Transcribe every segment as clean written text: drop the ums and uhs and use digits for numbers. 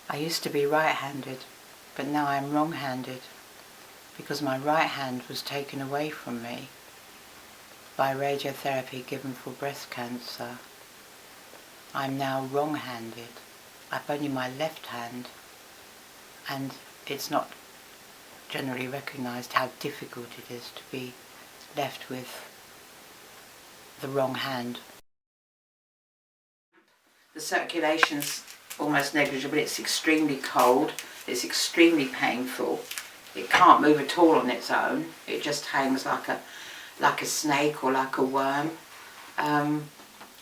I used to be right-handed, but now I'm wrong-handed because my right hand was taken away from me by radiotherapy given for breast cancer. I'm now wrong-handed. I've only my left hand, and it's not generally recognised how difficult it is to be left with the wrong hand. The circulation's almost negligible. It's extremely cold. It's extremely painful. It can't move at all on its own. It just hangs like a snake or like a worm.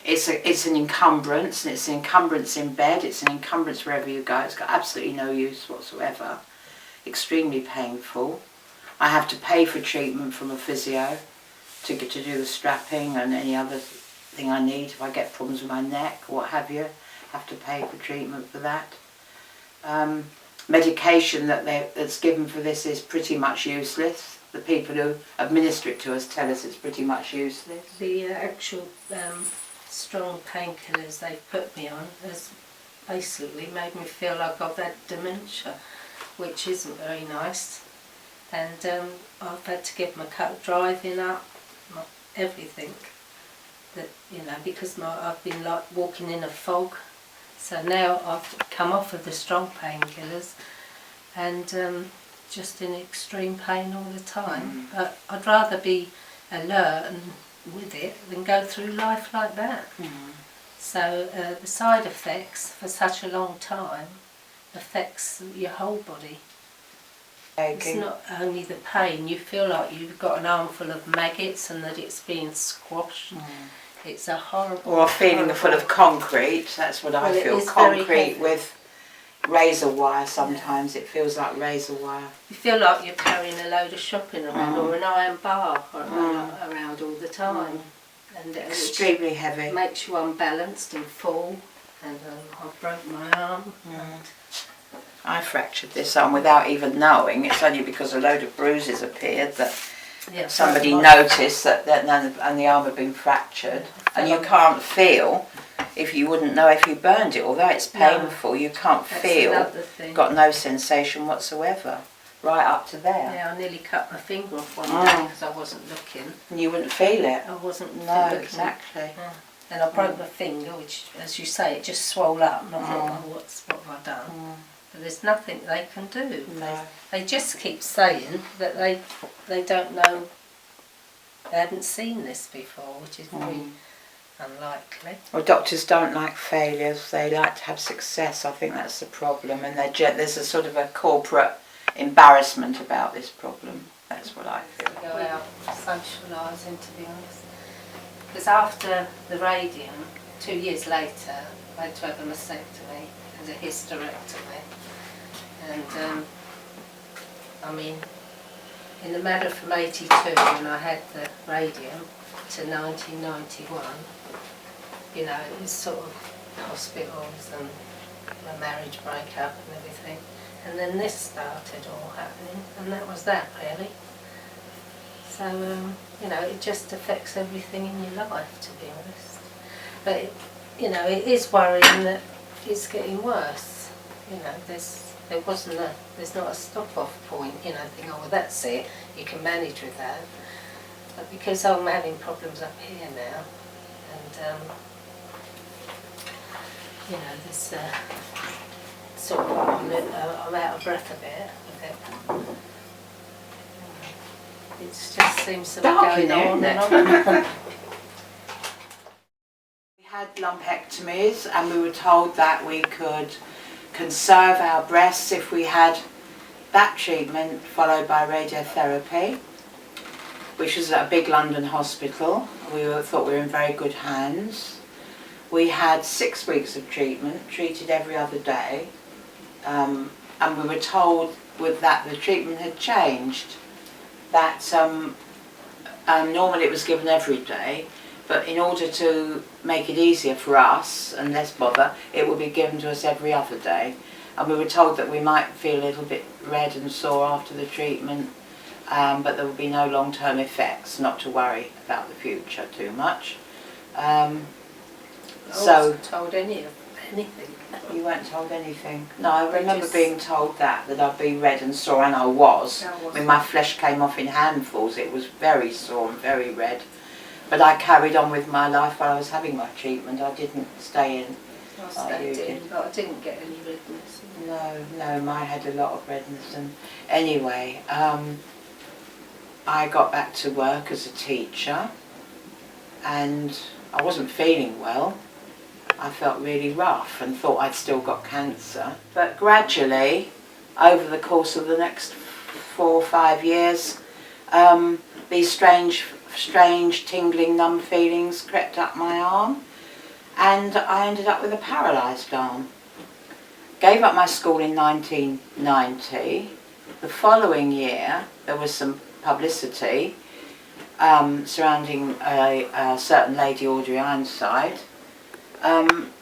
It's an encumbrance, and it's an encumbrance in bed. It's an encumbrance wherever you go. It's got absolutely no use whatsoever. Extremely painful. I have to pay for treatment from a physio to do the strapping and any other thing I need. If I get problems with my neck or what have you, I have to pay for treatment for that. Medication that's given for this is pretty much useless. The people who administer it to us tell us it's pretty much useless. The actual strong painkillers they've put me on has basically made me feel like I've had dementia, which isn't very nice. And I've had to give my driving up, everything. That, you know, because I've been like walking in a fog. So now I've come off of the strong painkillers and just in extreme pain all the time. But I'd rather be alert and with it than go through life like that. So the side effects for such a long time affects your whole body. It's not only the pain, you feel like you've got an armful of maggots and that it's being squashed. It's a horrible... Or a feeling full of concrete, that's what I feel. Concrete with razor wire sometimes. It feels like razor wire. You feel like you're carrying a load of shopping around or an iron bar around all the time. And extremely heavy. It makes you unbalanced and fall. And I broke my arm. I fractured this arm without even knowing. It's only because a load of bruises appeared that somebody noticed that and the arm had been fractured. And you can't feel, if you wouldn't know if you burned it, although it's painful, you can't feel, got no sensation whatsoever, right up to there. Yeah, I nearly cut my finger off one day because I wasn't looking. And you wouldn't feel it? I wasn't looking. Exactly. And I broke my finger, which, as you say, it just swelled up, and I thought, oh, what have I done? But there's nothing they can do. No. They just keep saying that they don't know, they haven't seen this before, which is very unlikely. Well, doctors don't like failures, they like to have success. I think that's the problem, and there's a sort of a corporate embarrassment about this problem. That's what I feel. To go out socialising, to be honest. Because after the radium, 2 years later, I had to have a mastectomy and a hysterectomy. And I mean, in the matter from 82, when I had the radium, to 1991, you know, it was sort of hospitals and my marriage breakup and everything. And then this started all happening, and that was that, really. So, you know, it just affects everything in your life, to be honest. But, you know, it is worrying that it's getting worse. You know, there's not a stop-off point, you know, think, oh, well, that's it, you can manage with that. But because I'm having problems up here now, and, you know, this sort of, I'm out of breath a bit with it. It just seems to be going on and on. We had lumpectomies, and we were told that we could conserve our breasts if we had that treatment followed by radiotherapy, which was at a big London hospital. We thought we were in very good hands. We had 6 weeks of treatment, treated every other day, and we were told with that the treatment had changed. That normally it was given every day, but in order to make it easier for us and less bother, it would be given to us every other day. And we were told that we might feel a little bit red and sore after the treatment, but there would be no long-term effects, not to worry about the future too much. I wasn't told any anything. You weren't told anything? No, I They remember just- being told that I'd be red and sore, and I was. I was. When my flesh came off in handfuls, it was very sore and very red. But I carried on with my life while I was having my treatment. I didn't stay in. I Oh, you stayed in, did. but I didn't get any redness. No, mine had a lot of redness. And anyway, I got back to work as a teacher, and I wasn't feeling well. I felt really rough and thought I'd still got cancer. But gradually, over the course of the next 4 or 5 years, these strange tingling, numb feelings crept up my arm, and I ended up with a paralysed arm. Gave up my school in 1990. The following year, there was some publicity surrounding a certain lady, Audrey Ironside,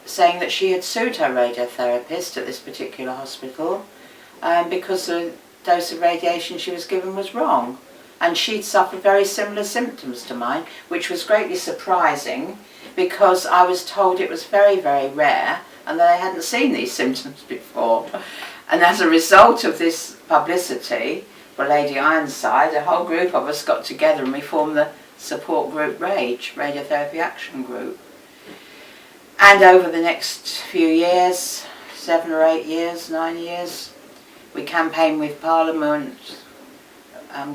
saying that she had sued her radiotherapist at this particular hospital because the dose of radiation she was given was wrong. And she'd suffered very similar symptoms to mine, which was greatly surprising because I was told it was very, very rare and that I hadn't seen these symptoms before. And as a result of this publicity for Lady Ironside, a whole group of us got together and we formed the support group RAGE, Radiotherapy Action Group. And over the next few years, 7 or 8 years, 9 years, we campaigned with Parliament,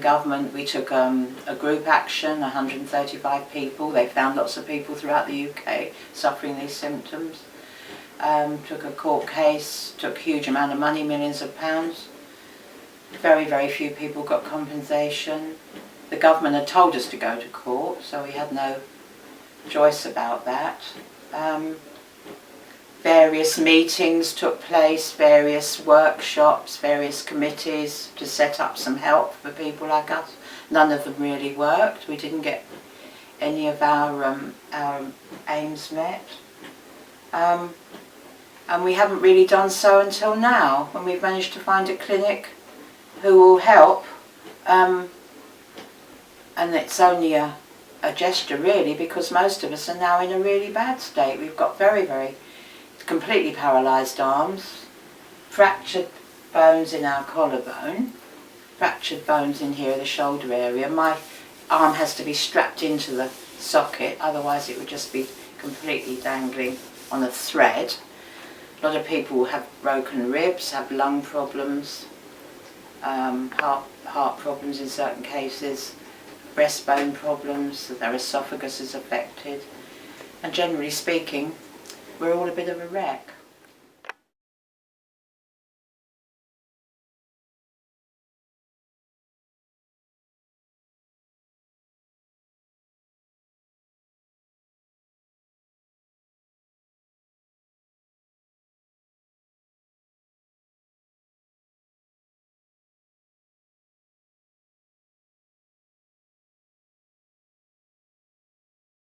government. We took a group action, 135 people. They found lots of people throughout the UK suffering these symptoms. Took a court case, took a huge amount of money, millions of pounds. Very, very few people got compensation. The government had told us to go to court, so we had no choice about that. Various meetings took place, various workshops, various committees to set up some help for people like us. None of them really worked. We didn't get any of our aims met. And we haven't really done so until now, when we've managed to find a clinic who will help. And it's only a gesture really, because most of us are now in a really bad state. We've got very, very completely paralysed arms, fractured bones in our collarbone, fractured bones in here, the shoulder area. My arm has to be strapped into the socket, otherwise it would just be completely dangling on a thread. A lot of people have broken ribs, have lung problems, heart problems in certain cases, breastbone problems, their esophagus is affected, and generally speaking, we're all a bit of a wreck.